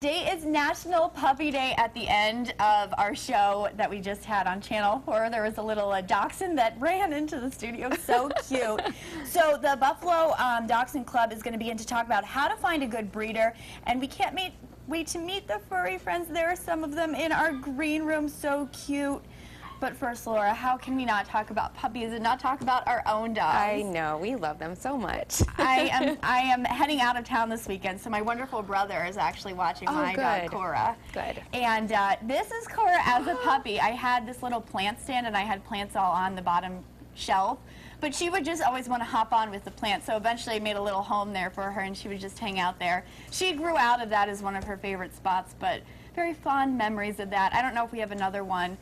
Today is National Puppy Day. At the end of our show that we just had on Channel 4, there was a little dachshund that ran into the studio. So cute. So the Buffalo Dachshund Club is going to begin to talk about how to find a good breeder, and we can't wait to meet the furry friends. There are some of them in our green room. So cute. But first, Laura, how can we not talk about puppies and not talk about our own dogs? I know, we love them so much. I am heading out of town this weekend, so my wonderful brother is actually watching my dog, Cora. Good. And this is Cora as a puppy. I had this little plant stand, and I had plants all on the bottom shelf. But she would just always want to hop on with the plants, so eventually I made a little home there for her, and she would just hang out there. She grew out of that as one of her favorite spots, but very fond memories of that. I don't know if we have another one.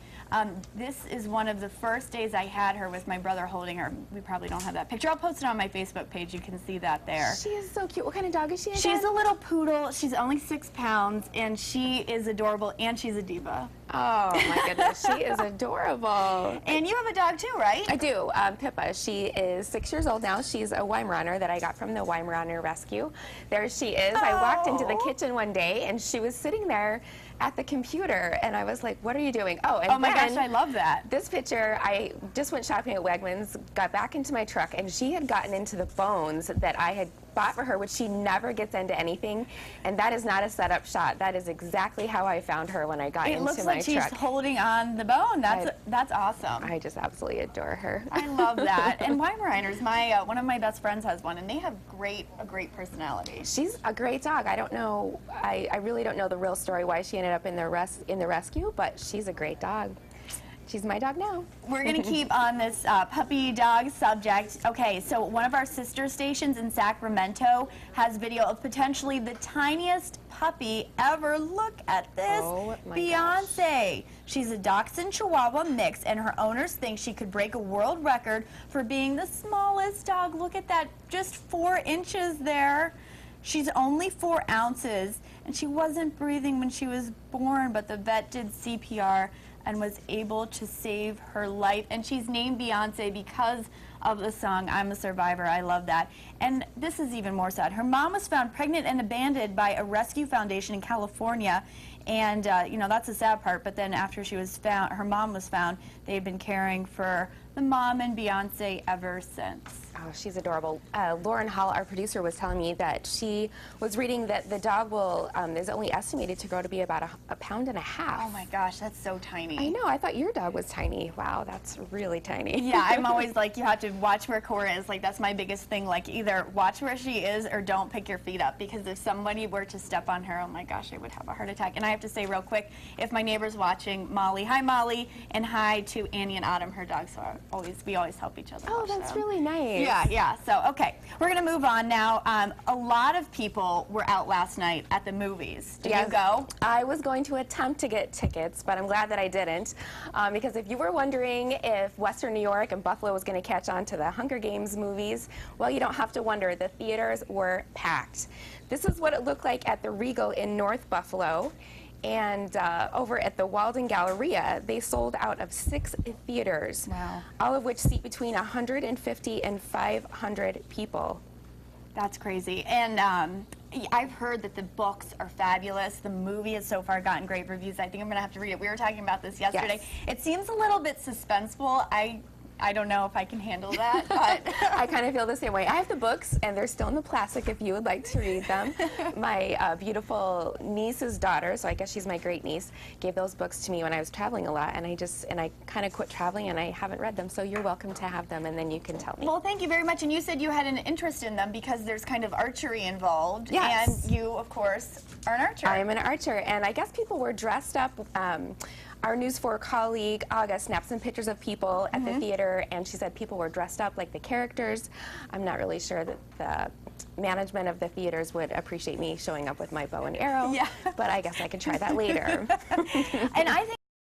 This is one of the first days I had her with my brother holding her. We probably don't have that picture. I'll post it on my Facebook page. You can see that there. She is so cute. What kind of dog is she again? She's a little poodle. She's only 6 pounds, and she is adorable, and she's a diva. Oh my goodness, she is adorable. And you have a dog too, right? I do. Pippa. She is 6 years old now. She's a Weimaraner that I got from the Weimaraner Rescue. There she is. I walked into the kitchen one day, and she was sitting there at the computer, and I was like, what are you doing? Oh, and my gosh, I love that. This picture, I just went shopping at Wegmans, got back into my truck, and she had gotten into the bones that I had bought for her, which she never gets into anything, and that is not a setup shot. That is exactly how I found her when I got into my truck. It looks like she's holding on the bone. That's awesome. I just absolutely adore her. I love that. And Weimaraners, one of my best friends has one, and they have a great personality. She's a great dog. I don't know, I really don't know the real story why she ended up in the rescue, but she's a great dog. She's my dog now. We're going to keep on this puppy dog subject. Okay, so one of our sister stations in Sacramento has video of potentially the tiniest puppy ever. Look at this. Oh, my Beyonce. gosh. She's a Dachshund Chihuahua mix, and her owners think she could break a world record for being the smallest dog. Look at that, just 4 inches there. She's only 4 ounces, and she wasn't breathing when she was born, but the vet did CPR and was able to save her life. And she's named Beyonce because of the song I'm a Survivor. I love that. And this is even more sad. Her mom was found pregnant and abandoned by a rescue foundation in California. And, you know, that's the sad part. But then after she was found, her mom was found, they had been caring for the mom and Beyonce ever since. Oh, she's adorable. Lauren Hall, our producer, was telling me that she was reading that the dog is only estimated to grow to be about a pound and a half. Oh my gosh, that's so tiny. I know, I thought your dog was tiny. Wow, that's really tiny. Yeah, I'm always like, you have to watch where Cora is. Like, that's my biggest thing. Like, either watch where she is or don't pick your feet up, because if somebody were to step on her, oh my gosh, I would have a heart attack. And I have to say real quick, if my neighbor's watching, Molly, hi Molly, and hi to Annie and Autumn, her dogs. So we always help each other. Oh, that's really nice. Yeah. So, okay, we're going to move on now. A lot of people were out last night at the movies. Did you go? I was going to attempt to get tickets, but I'm glad that I didn't. Because if you were wondering if Western New York and Buffalo was going to catch on to the Hunger Games movies, well, you don't have to wonder. The theaters were packed. This is what it looked like at the Regal in North Buffalo. And over at the Walden Galleria, they sold out of 6 theaters, wow, all of which seat between 150 and 500 people. That's crazy. And I've heard that the books are fabulous. The movie has so far gotten great reviews. I think I'm going to have to read it. We were talking about this yesterday. Yes. It seems a little bit suspenseful. I don't know if I can handle that, but I kind of feel the same way. I have the books, and they're still in the plastic if you would like to read them. My beautiful niece's daughter, so I guess she's my great niece, gave those books to me when I was traveling a lot, and I kind of quit traveling, and I haven't read them, so you're welcome to have them, and then you can tell me. Well, thank you very much. And you said you had an interest in them because there's kind of archery involved. Yes. And you, of course, are an archer. I am an archer, and I guess people were dressed up. Our News 4 colleague, August, snapped some pictures of people at the theater, and she said people were dressed up like the characters. I'm not really sure that the management of the theaters would appreciate me showing up with my bow and arrow, but I guess I could try that later. And I think